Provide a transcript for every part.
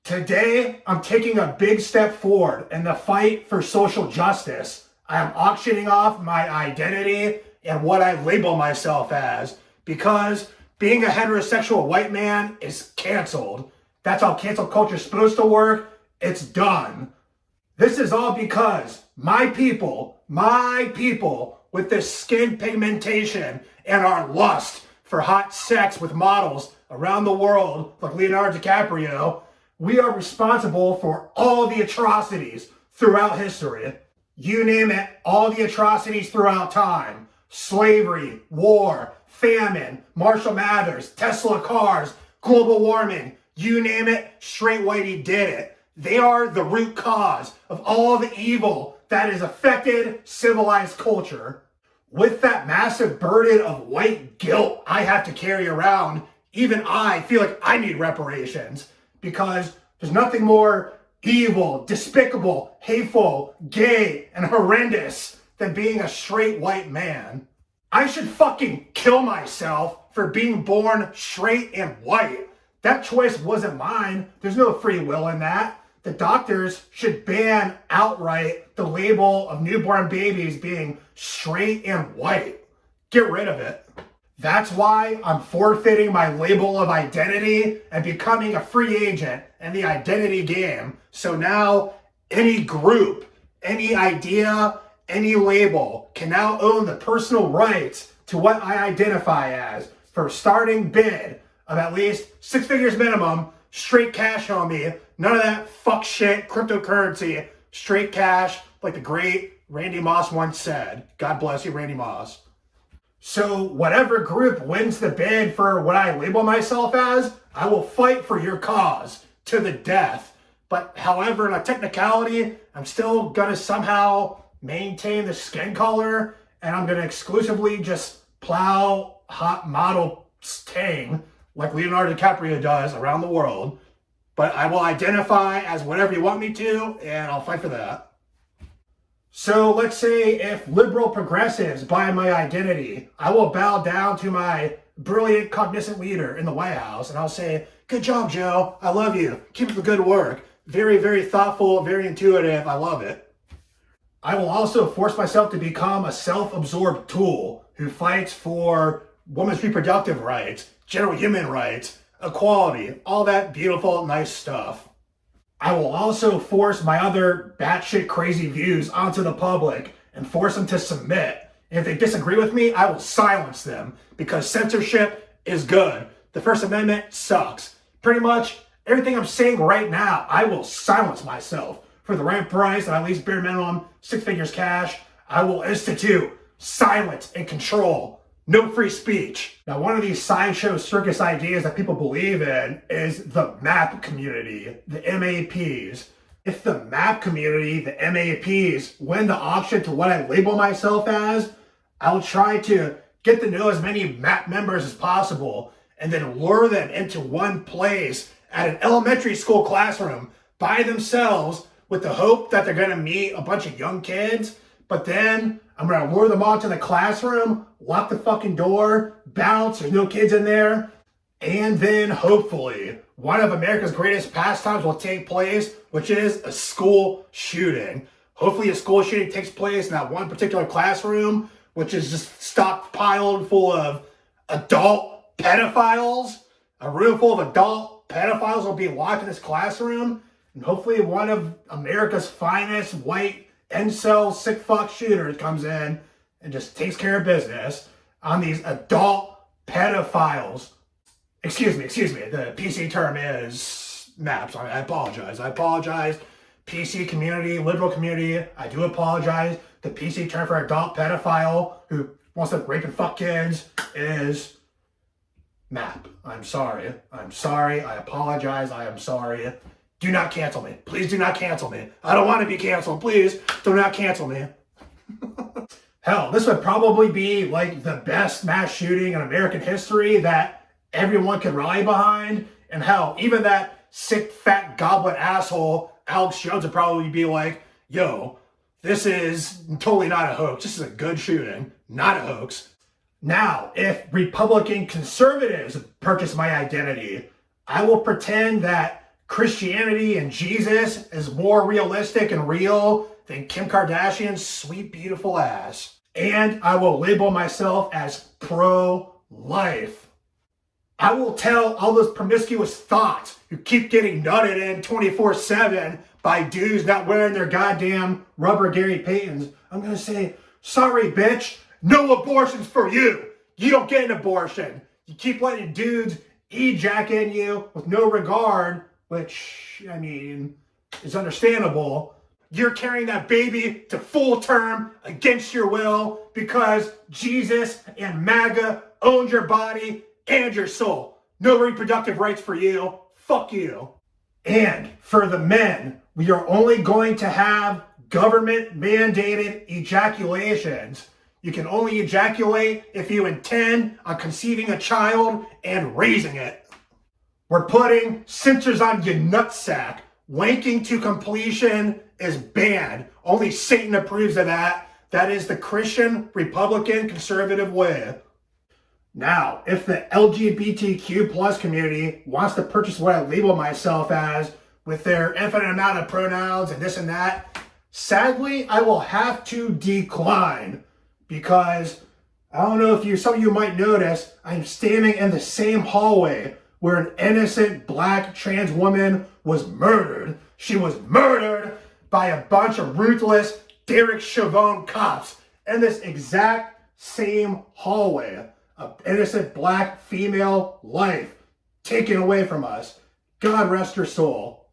Today, I'm taking a big step forward in the fight for social justice. I am auctioning off my identity and what I label myself as because being a heterosexual white man is canceled. That's how cancel culture is supposed to work. It's done. This is all because my people with this skin pigmentation and our lust for hot sex with models around the world, like Leonardo DiCaprio, we are responsible for all the atrocities throughout history. You name it, all the atrocities throughout time. Slavery, war, famine, Marshall Mathers, Tesla cars, global warming, you name it, straight whitey did it. They are the root cause of all the evil that has affected civilized culture. With that massive burden of white guilt I have to carry around, even I feel like I need reparations. Because there's nothing more evil, despicable, hateful, gay, and horrendous than being a straight white man. I should fucking kill myself for being born straight and white. That choice wasn't mine. There's no free will in that. The doctors should ban outright the label of newborn babies being straight and white. Get rid of it. That's why I'm forfeiting my label of identity and becoming a free agent in the identity game. So now any group, any idea, any label can now own the personal rights to what I identify as for a starting bid of at least 6 figures minimum, straight cash, homie. None of that fuck shit, cryptocurrency, straight cash, like the great Randy Moss once said. God bless you, Randy Moss. So whatever group wins the bid for what I label myself as, I will fight for your cause to the death. But however, in a technicality, I'm still gonna somehow maintain the skin color, and I'm gonna exclusively just plow hot model stain like Leonardo DiCaprio does around the world. But I will identify as whatever you want me to, and I'll fight for that. So let's say if liberal progressives buy my identity, I will bow down to my brilliant cognizant leader in the White House, and I'll say, good job, Joe. I love you. Keep up the good work. Very, very thoughtful, very intuitive. I love it. I will also force myself to become a self-absorbed tool who fights for women's reproductive rights, general human rights, equality, all that beautiful, nice stuff. I will also force my other batshit crazy views onto the public and force them to submit. And if they disagree with me, I will silence them because censorship is good. The First Amendment sucks. Pretty much everything I'm saying right now, I will silence myself. For the right price, and at least bare minimum 6 figures cash, I will institute silence and control. No free speech. Now, one of these sideshow circus ideas that people believe in is the MAP community, the MAPs. If the MAP community, the MAPs, win the auction to what I label myself as, I'll try to get to know as many MAP members as possible and then lure them into one place at an elementary school classroom by themselves with the hope that they're going to meet a bunch of young kids. But then I'm going to lure them all to the classroom, lock the fucking door, bounce, there's no kids in there. And then hopefully one of America's greatest pastimes will take place, which is a school shooting. Hopefully a school shooting takes place in that one particular classroom, which is just stockpiled full of adult pedophiles. A room full of adult pedophiles will be locked in this classroom. And hopefully one of America's finest white incel sick fuck shooters comes in and just takes care of business on these adult pedophiles. Excuse me, the PC term is MAPS. I apologize. PC community, liberal community, I do apologize. The PC term for adult pedophile who wants to rape and fuck kids is MAP. I'm sorry. I apologize. I am sorry. Do not cancel me. Please do not cancel me. I don't want to be canceled. Please do not cancel me. Hell, this would probably be like the best mass shooting in American history that everyone could rally behind. And hell, even that sick, fat, goblin asshole, Alex Jones, would probably be like, yo, this is totally not a hoax. This is a good shooting, not a hoax. Now, if Republican conservatives purchase my identity, I will pretend that Christianity and Jesus is more realistic and real than Kim Kardashian's sweet, beautiful ass. And I will label myself as pro-life. I will tell all those promiscuous thoughts who keep getting nutted in 24/7 by dudes not wearing their goddamn rubber Gary Paytons. I'm going to say, sorry, bitch, no abortions for you. You don't get an abortion. You keep letting dudes ejaculate in you with no regard, which, I mean, is understandable. You're carrying that baby to full term against your will because Jesus and MAGA owned your body and your soul. No reproductive rights for you. Fuck you. And for the men, we are only going to have government mandated ejaculations. You can only ejaculate if you intend on conceiving a child and raising it. We're putting sensors on your nutsack. Wanking to completion is banned. Only Satan approves of that. That is the Christian, Republican, conservative way. Now, if the LGBTQ plus community wants to purchase what I label myself as with their infinite amount of pronouns and this and that, sadly, I will have to decline because I don't know if some of you might notice, I'm standing in the same hallway where an innocent black trans woman was murdered. She was murdered by a bunch of ruthless Derek Chauvin cops in this exact same hallway. An innocent black female life taken away from us. God rest her soul.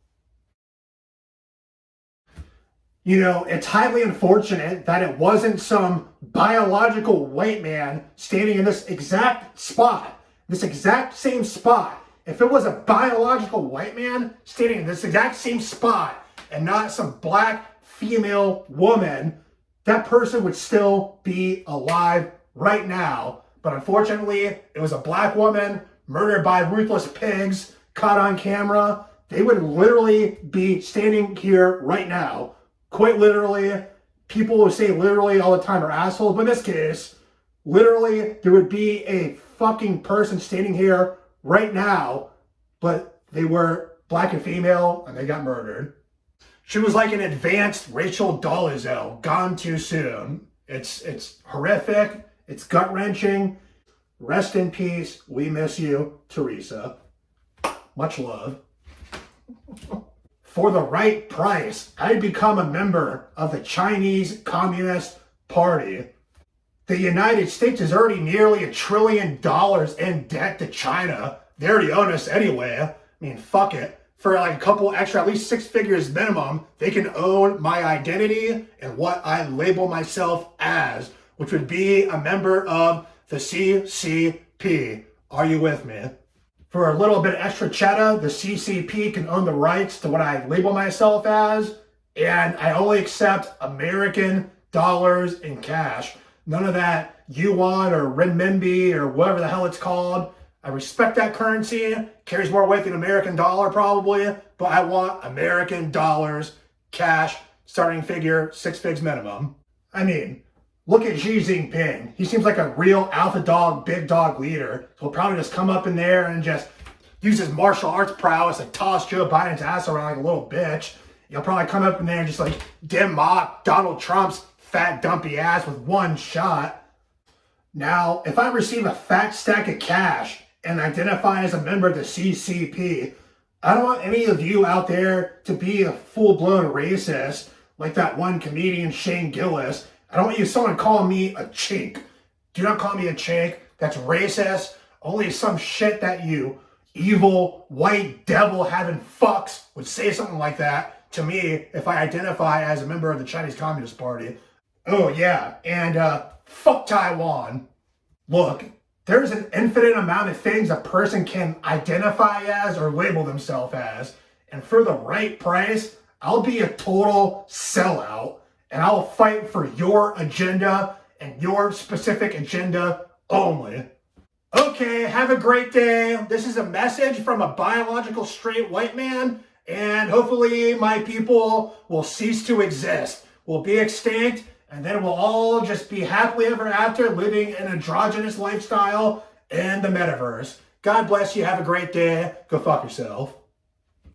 You know, it's highly unfortunate that it wasn't some biological white man standing in this exact spot, this exact same spot. If it was a biological white man standing in this exact same spot and not some black female woman, that person would still be alive right now. But unfortunately, it was a black woman murdered by ruthless pigs caught on camera. They would literally be standing here right now. Quite literally. People who say literally all the time are assholes. But in this case, literally, there would be a fucking person standing here right now. But they were black and female and they got murdered. She was like an advanced Rachel Dolezal gone too soon. It's horrific. It's gut-wrenching. Rest in peace. We miss you, Teresa. Much love. For the right price, I'd become a member of the Chinese Communist Party. The United States is already nearly $1 trillion in debt to China. They already own us anyway. I mean, fuck it. For like a couple extra, at least 6 figures minimum, they can own my identity and what I label myself as, which would be a member of the CCP. Are you with me? For a little bit extra cheddar, the CCP can own the rights to what I label myself as, and I only accept American dollars in cash. None of that yuan or renminbi or whatever the hell it's called. I respect that currency. Carries more weight than American dollar probably, but I want American dollars, cash, starting figure, 6 figs minimum. I mean, look at Xi Jinping. He seems like a real alpha dog, big dog leader. So he'll probably just come up in there and just use his martial arts prowess to toss Joe Biden's ass around like a little bitch. He'll probably come up in there and just like dim mock Donald Trump's fat dumpy ass with one shot. Now, if I receive a fat stack of cash and identify as a member of the CCP, I don't want any of you out there to be a full-blown racist like that one comedian Shane Gillis. I don't want someone calling me a chink. Do not call me a chink. That's racist. Only some shit that you evil white devil having fucks would say something like that to me if I identify as a member of the Chinese Communist Party. Oh yeah, and fuck Taiwan. Look, there's an infinite amount of things a person can identify as or label themselves as. And for the right price, I'll be a total sellout. And I'll fight for your agenda and your specific agenda only. Okay, have a great day. This is a message from a biological straight white man. And hopefully my people will cease to exist. We'll be extinct. And then we'll all just be happily ever after living an androgynous lifestyle in the metaverse. God bless you. Have a great day. Go fuck yourself.